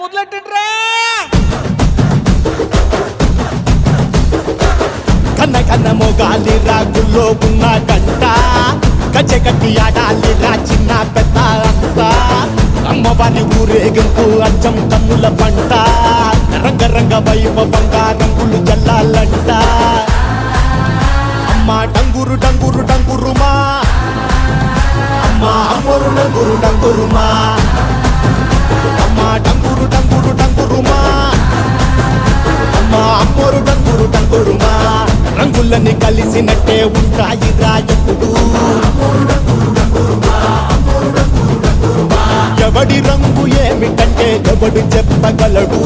మొదలెట్టండ్రా. కన్న కన్న మొగాలి రాగుల్లో ఉన్న గంట గజ్జెగట్టి ఆడాలిరా చిన్న పెద్ద అంతా అమ్మవారి ఊరేగింపు అచ్చం తమ్ముల పంట రంగరంగ వైభవంగా రంగులు జల్లాలంట అమ్మ డంగురు డంగురు డంగురుమా అమ్మ అమ్మోరు డంగురు డంగురుమా అమ్మ డంగురు డంగురు డంగురుమా అమ్మ అమ్మోరు డంగురు డంగురుమా రంగులని కలిసినట్టే ఉంటాయి రాయకుడు ఎవడి రంగు ఏమిటంటే ఎవడు చెప్పగలడు